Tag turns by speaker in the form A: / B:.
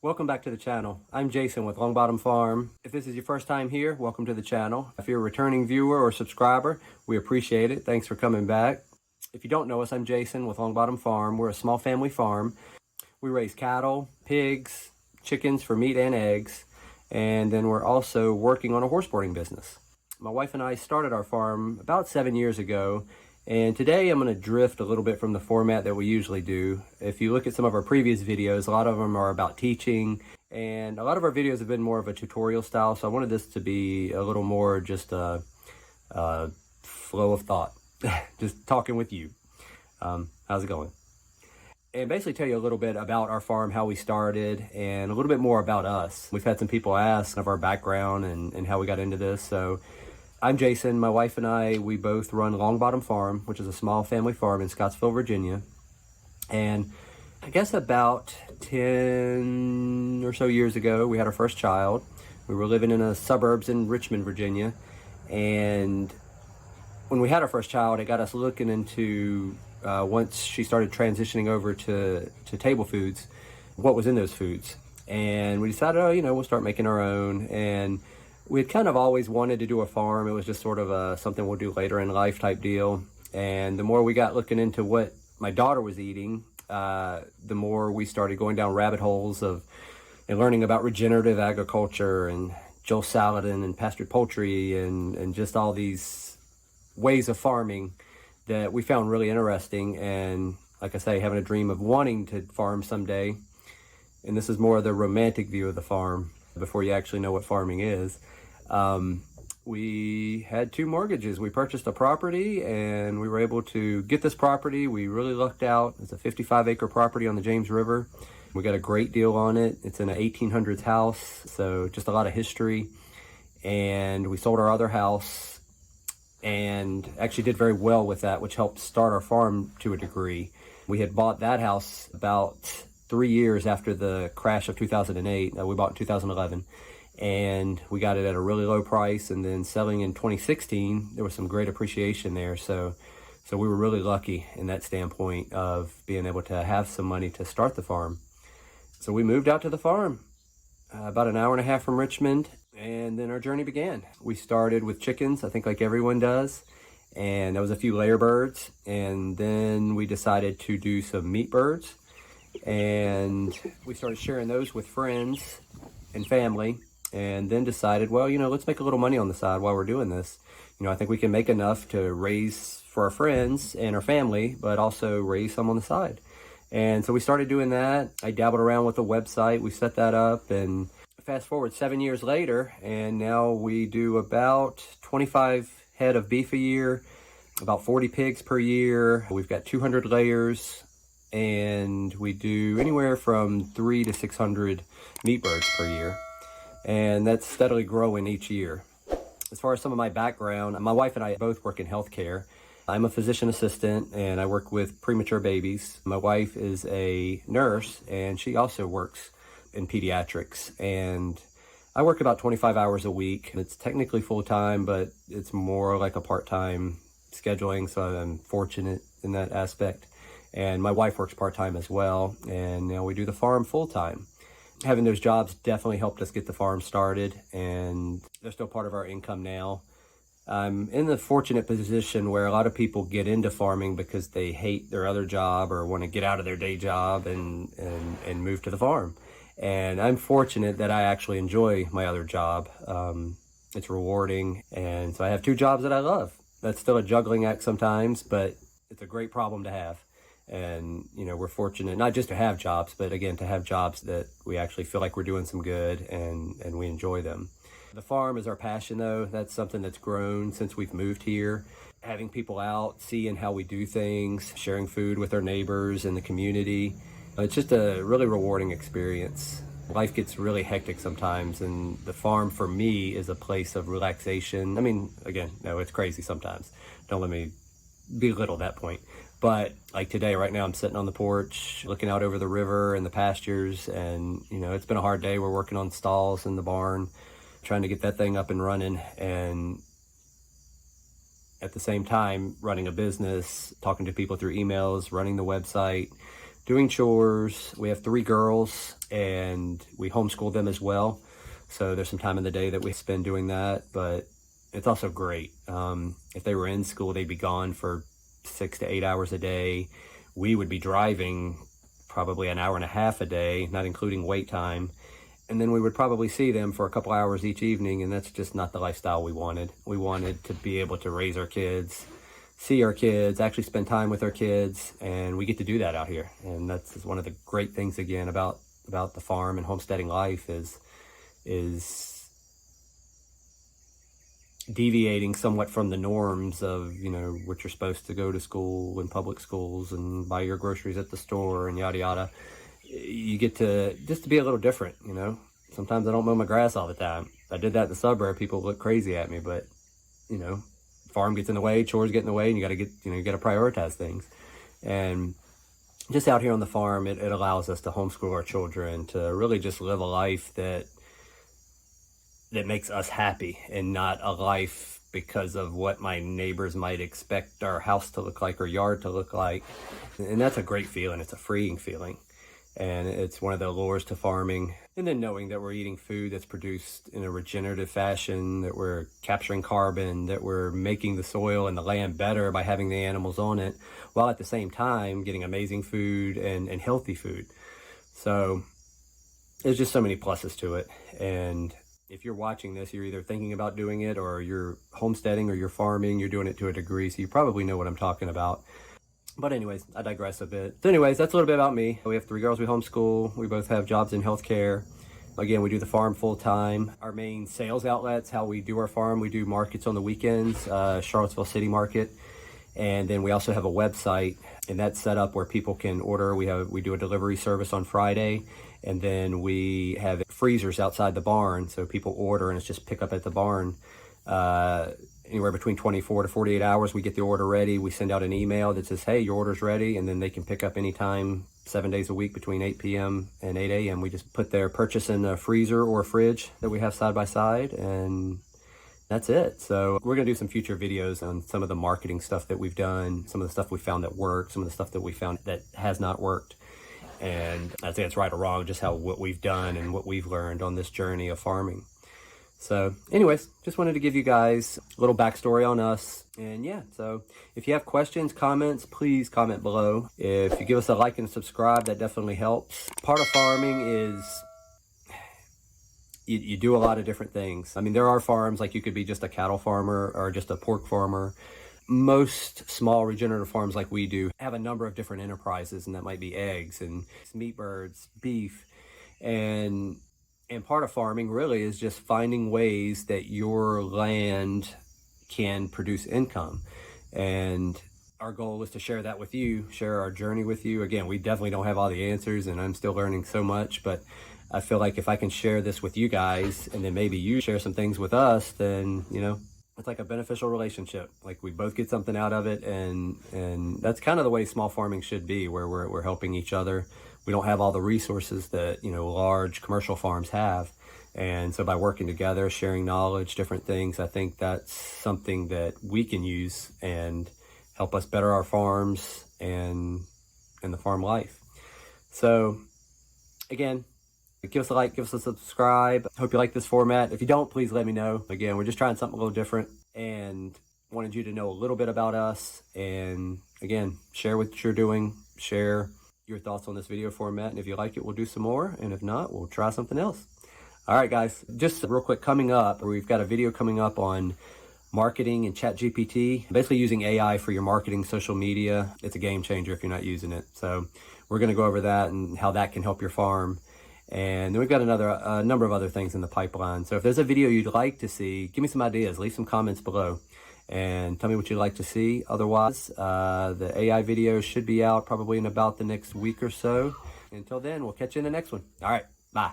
A: Welcome back to the channel. I'm Jason with Long Bottom Farm. If this is your first time here, welcome to the channel. If you're a returning viewer or subscriber, we appreciate it. Thanks for coming back. If you don't know us, I'm Jason with Long Bottom Farm. We're a small family farm. We raise cattle, pigs, chickens for meat and eggs, and then we're also working on a horse boarding business. My wife and I started our farm about 7 years ago, and today I'm going to drift a little bit from the format that we usually do. If you look at some of our previous videos, a lot of them are about teaching, and a lot of our videos have been more of a tutorial style, so I wanted this to be a little more just a flow of thought, just talking with you. How's it going? And basically tell you a little bit about our farm, how we started, and a little bit more about us. We've had some people ask of our background and how we got into this. So I'm Jason. My wife and I, we both run Long Bottom Farm, which is a small family farm in Scottsville, Virginia. And I guess about 10 or so years ago, we had our first child. We were living in the suburbs in Richmond, Virginia. And when we had our first child, it got us looking into, once she started transitioning over to table foods, what was in those foods. And we decided, we'll start making our own. And we had kind of always wanted to do a farm. It was just sort of something we'll do later in life type deal. And the more we got looking into what my daughter was eating, the more we started going down rabbit holes and learning about regenerative agriculture and Joel Salatin and pastured poultry and just all these ways of farming that we found really interesting. And like I say, having a dream of wanting to farm someday. And this is more of the romantic view of the farm before you actually know what farming is. We had 2 mortgages. We purchased a property and we were able to get this property. We really lucked out. It's a 55-acre property on the James River. We got a great deal on it. It's in an 1800s house, so just a lot of history. And we sold our other house and actually did very well with that, which helped start our farm to a degree. We had bought that house about 3 years after the crash of 2008. We bought in 2011, and we got it at a really low price. And then selling in 2016, there was some great appreciation there. So we were really lucky in that standpoint of being able to have some money to start the farm. So we moved out to the farm about an hour and a half from Richmond, and then our journey began. We started with chickens, I think like everyone does, and there was a few layer birds, and then we decided to do some meat birds, and we started sharing those with friends and family, and then decided, well, let's make a little money on the side while we're doing this. I think we can make enough to raise for our friends and our family, but also raise some on the side. And so we started doing that. I dabbled around with the website. We set that up, and fast forward 7 years later, and now we do about 25 head of beef a year, about 40 pigs per year. We've got 200 layers, and we do anywhere from 300 to 600 meat birds per year. And that's steadily growing each year. As far as some of my background, my wife and I both work in healthcare. I'm a physician assistant, and I work with premature babies. My wife is a nurse, and she also works in pediatrics. And I work about 25 hours a week. It's technically full-time, but it's more like a part-time scheduling, so I'm fortunate in that aspect. And my wife works part-time as well, and we do the farm full-time. Having those jobs definitely helped us get the farm started, and they're still part of our income now. I'm in the fortunate position where a lot of people get into farming because they hate their other job or want to get out of their day job and move to the farm. And I'm fortunate that I actually enjoy my other job. It's rewarding. And so I have 2 jobs that I love. That's still a juggling act sometimes, but it's a great problem to have. And, we're fortunate not just to have jobs, but again, to have jobs that we actually feel like we're doing some good and we enjoy them. The farm is our passion, though. That's something that's grown since we've moved here. Having people out, seeing how we do things, sharing food with our neighbors and the community. It's just a really rewarding experience. Life gets really hectic sometimes, and the farm for me is a place of relaxation. I mean, again, no, it's crazy sometimes. Don't let me belittle that point. But like today, right now, I'm sitting on the porch, looking out over the river and the pastures, and it's been a hard day. We're working on stalls in the barn, trying to get that thing up and running, and at the same time running a business, talking to people through emails, running the website, doing chores. We have 3 girls and we homeschool them as well. So there's some time in the day that we spend doing that, but it's also great. If they were in school, they'd be gone for 6 to 8 hours a day. We would be driving probably an hour and a half a day, not including wait time. And then we would probably see them for a couple hours each evening, and that's just not the lifestyle we wanted. We wanted to be able to raise our kids, see our kids, actually spend time with our kids, and we get to do that out here. And that's one of the great things, again, about the farm and homesteading life is deviating somewhat from the norms of, you know, what you're supposed to go to school and public schools and buy your groceries at the store and yada yada. You get to just to be a little different, you know. Sometimes I don't mow my grass all the time. If I did that in the suburb, people look crazy at me, but you know, farm gets in the way, chores get in the way, and you got to prioritize things. And just out here on the farm, it allows us to homeschool our children, to really just live a life that makes us happy, and not a life because of what my neighbors might expect our house to look like or yard to look like. And that's a great feeling. It's a freeing feeling. And it's one of the allures to farming. And then knowing that we're eating food that's produced in a regenerative fashion, that we're capturing carbon, that we're making the soil and the land better by having the animals on it, while at the same time getting amazing food and healthy food. So there's just so many pluses to it. And if you're watching this, you're either thinking about doing it, or you're homesteading, or you're farming, you're doing it to a degree, so you probably know what I'm talking about. But anyways, I digress a bit. So anyways, that's a little bit about me. We have 3 girls we homeschool. We both have jobs in healthcare. Again, we do the farm full time. Our main sales outlets, how we do our farm, we do markets on the weekends, Charlottesville City Market. And then we also have a website, and that's set up where people can order. We do a delivery service on Friday, and then we have freezers outside the barn, so people order and it's just pick up at the barn. Anywhere between 24 to 48 hours, we get the order ready. We send out an email that says, hey, your order's ready, and then they can pick up anytime, 7 days a week between 8 p.m. and 8 a.m. We just put their purchase in a freezer or a fridge that we have side by side, and that's it. So we're gonna do some future videos on some of the marketing stuff that we've done, some of the stuff we found that worked, some of the stuff that we found that has not worked. And I'd say it's right or wrong, just what we've done and what we've learned on this journey of farming. So anyways, just wanted to give you guys a little backstory on us. And yeah, so if you have questions, comments, please comment below. If you give us a like and subscribe, that definitely helps. Part of farming is you do a lot of different things. I mean, there are farms, like you could be just a cattle farmer or just a pork farmer. Most small regenerative farms like we do have a number of different enterprises, and that might be eggs and meat birds, beef. And part of farming really is just finding ways that your land can produce income. And our goal is to share that with you, share our journey with you. Again, we definitely don't have all the answers, and I'm still learning so much, but I feel like if I can share this with you guys, and then maybe you share some things with us, then, you know, it's like a beneficial relationship. Like we both get something out of it, and that's kind of the way small farming should be, where we're helping each other. We don't have all the resources that, you know, large commercial farms have. And so by working together, sharing knowledge, different things, I think that's something that we can use and help us better our farms and the farm life. So again, give us a like, give us a subscribe. Hope you like this format. If you don't, please let me know. Again, we're just trying something a little different, and wanted you to know a little bit about us. And again, share what you're doing, share your thoughts on this video format. And if you like it, we'll do some more. And if not, we'll try something else. All right, guys, just real quick, coming up, we've got a video coming up on marketing and ChatGPT, basically using AI for your marketing, social media. It's a game changer if you're not using it. So we're going to go over that and how that can help your farm. And then we've got a number of other things in the pipeline. So if there's a video you'd like to see, give me some ideas, leave some comments below and tell me what you'd like to see. Otherwise, the AI video should be out probably in about the next week or so. Until then, we'll catch you in the next one. All right, bye.